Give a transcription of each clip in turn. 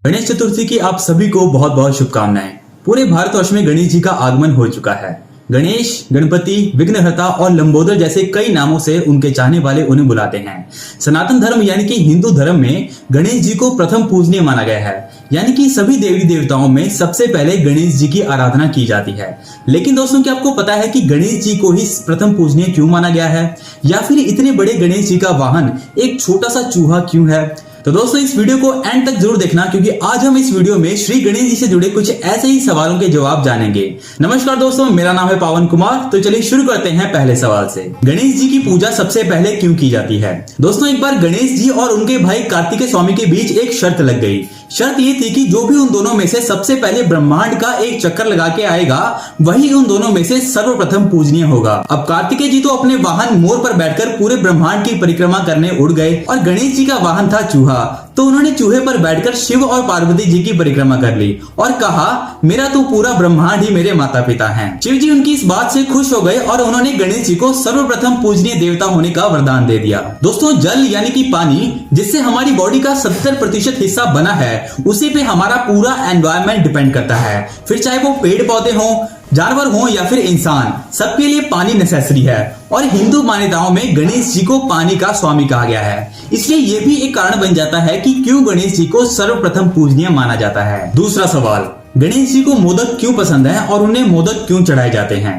गणेश चतुर्थी की आप सभी को बहुत बहुत शुभकामनाएं। पूरे भारतवर्ष में गणेश जी का आगमन हो चुका है। गणेश, गणपति, विघ्नहर्ता और लंबोदर जैसे कई नामों से उनके चाहने वाले उन्हें बुलाते हैं। सनातन धर्म यानी कि हिंदू धर्म में गणेश जी को प्रथम पूजनीय माना गया है, यानी कि सभी देवी देवताओं में सबसे पहले गणेश जी की आराधना की जाती है। लेकिन दोस्तों, क्या आपको पता है कि गणेश जी को ही प्रथम पूजनीय क्यों माना गया है, या फिर इतने बड़े गणेश जी का वाहन एक छोटा सा चूहा क्यों है? तो दोस्तों, इस वीडियो को एंड तक जरूर देखना, क्योंकि आज हम इस वीडियो में श्री गणेश जी से जुड़े कुछ ऐसे ही सवालों के जवाब जानेंगे। नमस्कार दोस्तों, मेरा नाम है पावन कुमार। तो चलिए शुरू करते हैं पहले सवाल से। गणेश जी की पूजा सबसे पहले क्यों की जाती है? दोस्तों, एक बार गणेश जी और उनके भाई कार्तिकेय स्वामी के बीच एक शर्त लग गई। शर्त ये थी कि जो भी उन दोनों में से सबसे पहले ब्रह्मांड का एक चक्कर लगा के आएगा, वही उन दोनों में से सर्वप्रथम पूजनीय होगा। अब कार्तिकेय जी तो अपने वाहन मोर पर बैठकर पूरे ब्रह्मांड की परिक्रमा करने उड़ गए, और गणेश जी का वाहन था चूहा। तो उन्होंने चूहे पर बैठकर शिव और पार्वती जी की परिक्रमा कर ली और कहा, मेरा तो पूरा ब्रह्मांड ही मेरे माता पिता हैं। शिव जी उनकी इस बात से खुश हो गए और उन्होंने गणेश जी को सर्वप्रथम पूजनीय देवता होने का वरदान दे दिया। दोस्तों, जल यानी कि पानी, जिससे हमारी बॉडी का 70% हिस्सा बना है, उसी पे हमारा पूरा एनवायरमेंट डिपेंड करता है। फिर चाहे वो पेड़ पौधे हों, जानवर हों या फिर इंसान, सबके लिए पानी नेसेसरी है। और हिंदू मान्यताओं में गणेश जी को पानी का स्वामी कहा गया है। इसलिए ये भी एक कारण बन जाता है कि क्यों गणेश जी को सर्वप्रथम पूजनीय माना जाता है। दूसरा सवाल, गणेश जी को मोदक क्यों पसंद है और उन्हें मोदक क्यों चढ़ाए जाते हैं?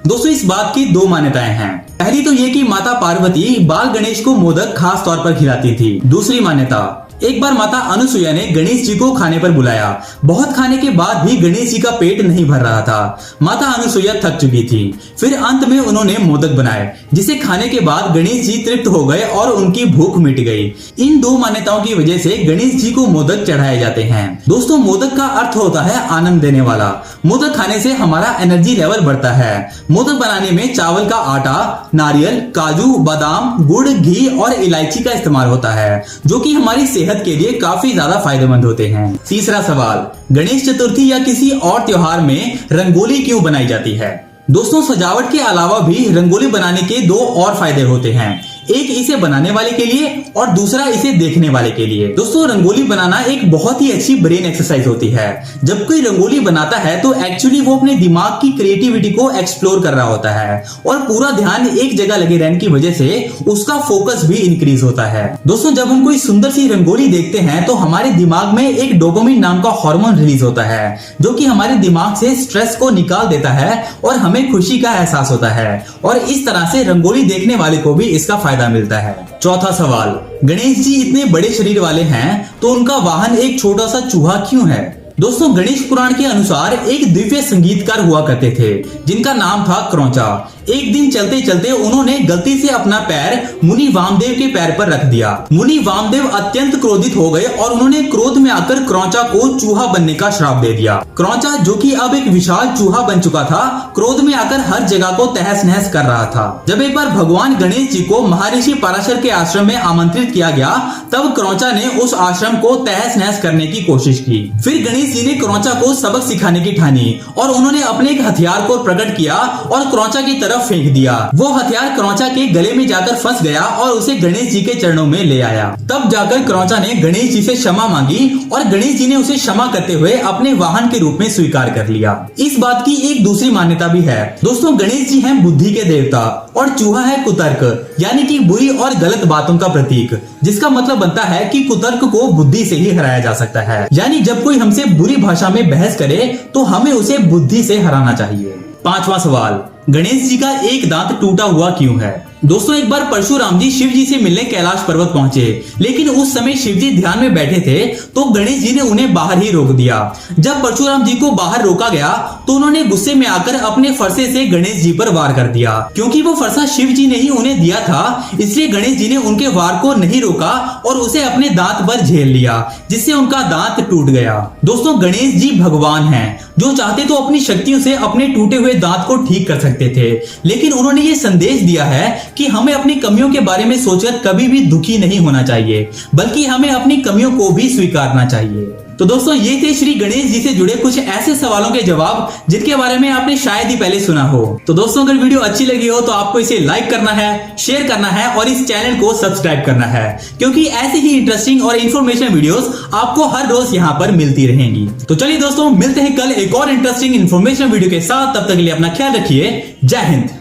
दोस्तों, इस बात की दो मान्यताएं हैं। पहली तो ये कि माता पार्वती बाल गणेश को मोदक खास तौर पर खिलाती थी। दूसरी मान्यता, एक बार माता अनुसुईया ने गणेश जी को खाने पर बुलाया। बहुत खाने के बाद भी गणेश जी का पेट नहीं भर रहा था। माता अनुसुईया थक चुकी थी। फिर अंत में उन्होंने मोदक बनाए, जिसे खाने के बाद गणेश जी तृप्त हो गए और उनकी भूख मिट गई। इन दो मान्यताओं की वजह से गणेश जी को मोदक चढ़ाए जाते हैं। दोस्तों, मोदक का अर्थ होता है आनंद देने वाला। मोदक खाने से हमारा एनर्जी लेवल बढ़ता है। मोदक बनाने में चावल का आटा, नारियल, काजू, बादाम, गुड़, घी और इलायची का इस्तेमाल होता है, जो कि हमारी सेहत के लिए काफी ज्यादा फायदेमंद होते हैं। तीसरा सवाल, गणेश चतुर्थी या किसी और त्योहार में रंगोली क्यों बनाई जाती है? दोस्तों, सजावट के अलावा भी रंगोली बनाने के दो और फायदे होते हैं। एक इसे बनाने वाले के लिए और दूसरा इसे देखने वाले के लिए। दोस्तों, रंगोली बनाना एक बहुत ही अच्छी ब्रेन एक्सरसाइज होती है। जब कोई रंगोली बनाता है तो एक्चुअली वो अपने दिमाग की क्रिएटिविटी को एक्सप्लोर कर रहा होता है, और पूरा ध्यान एक जगह लगे रहने की वजह से उसका फोकस भी इंक्रीज होता है। दोस्तों, जब हम कोई सुंदर सी रंगोली देखते हैं तो हमारे दिमाग में एक डोपामिन नाम का हार्मोन रिलीज होता है, जो कि हमारे दिमाग से स्ट्रेस को निकाल देता है और हमें खुशी का एहसास होता है। और इस तरह से रंगोली देखने वाले को भी इसका फायदा मिलता है। चौथा सवाल, गणेश जी इतने बड़े शरीर वाले हैं तो उनका वाहन एक छोटा सा चूहा क्यों है? दोस्तों, गणेश पुराण के अनुसार एक दिव्य संगीतकार हुआ करते थे, जिनका नाम था क्रौचा। एक दिन चलते चलते उन्होंने गलती से अपना पैर मुनि वामदेव के पैर पर रख दिया। मुनि वामदेव अत्यंत क्रोधित हो गए और उन्होंने क्रोध में आकर क्रौचा को चूहा बनने का श्राप दे दिया। क्रौचा, जो कि अब एक विशाल चूहा बन चुका था, क्रोध में आकर हर जगह को तहस नहस कर रहा था। जब एक बार भगवान गणेश जी को महर्षि पराशर के आश्रम में आमंत्रित किया गया, तब क्रौचा ने उस आश्रम को तहस नहस करने की कोशिश की। फिर गणेश जी ने क्रौचा को सबक सिखाने की ठानी और उन्होंने अपने एक हथियार को प्रकट किया और क्रौचा की तरफ फेंक दिया। वो हथियार क्रौचा के गले में जाकर फंस गया और उसे गणेश जी के चरणों में ले आया। तब जाकर क्रौचा ने गणेश जी से क्षमा मांगी और गणेश जी ने उसे क्षमा करते हुए अपने वाहन के रूप में स्वीकार कर लिया। इस बात की एक दूसरी मान्यता भी है। दोस्तों, गणेश जी हैं बुद्धि के देवता और चूहा है कुतर्क, यानी कि बुरी और गलत बातों का प्रतीक, जिसका मतलब बनता है कि कुतर्क को बुद्धि से ही हराया जा सकता है। यानी जब कोई हमसे बुरी भाषा में बहस करे तो हमें उसे बुद्धि से हराना चाहिए। पांचवा सवाल, गणेश जी का एक दांत टूटा हुआ क्यों है? दोस्तों, एक बार परशुराम जी शिव जी से मिलने कैलाश पर्वत पहुंचे, लेकिन उस समय शिव जी ध्यान में बैठे थे तो गणेश जी ने उन्हें बाहर ही रोक दिया। जब परशुराम जी को बाहर रोका गया तो उन्होंने गुस्से में आकर अपने फरसे से गणेश जी पर वार कर दिया। क्योंकि वो फरसा शिव जी ने ही उन्हें दिया था, इसलिए गणेश जी ने उनके वार को नहीं रोका और उसे अपने दांत पर झेल लिया, जिससे उनका दांत टूट गया। दोस्तों, गणेश जी भगवान हैं, जो चाहते तो अपनी शक्तियों से अपने टूटे हुए दांत को ठीक कर सकते थे, लेकिन उन्होंने ये संदेश दिया है कि हमें अपनी कमियों के बारे में सोचकर कभी भी दुखी नहीं होना चाहिए, बल्कि हमें अपनी कमियों को भी स्वीकारना चाहिए। तो दोस्तों ये थे श्री गणेश जी से जुड़े कुछ ऐसे सवालों के जवाब जिनके बारे में आपने शायद ही पहले सुना हो। तो दोस्तों अगर वीडियो अच्छी लगी हो तो आपको इसे लाइक करना है, शेयर करना है और इस चैनल को सब्सक्राइब करना है, क्योंकि ऐसे ही इंटरेस्टिंग और इन्फॉर्मेशन वीडियोस आपको हर रोज यहाँ पर मिलती रहेंगी। तो चलिए दोस्तों मिलते हैं कल एक और इंटरेस्टिंग इन्फॉर्मेशन वीडियो के साथ। तब तक के लिए अपना ख्याल रखिए। जय हिंद।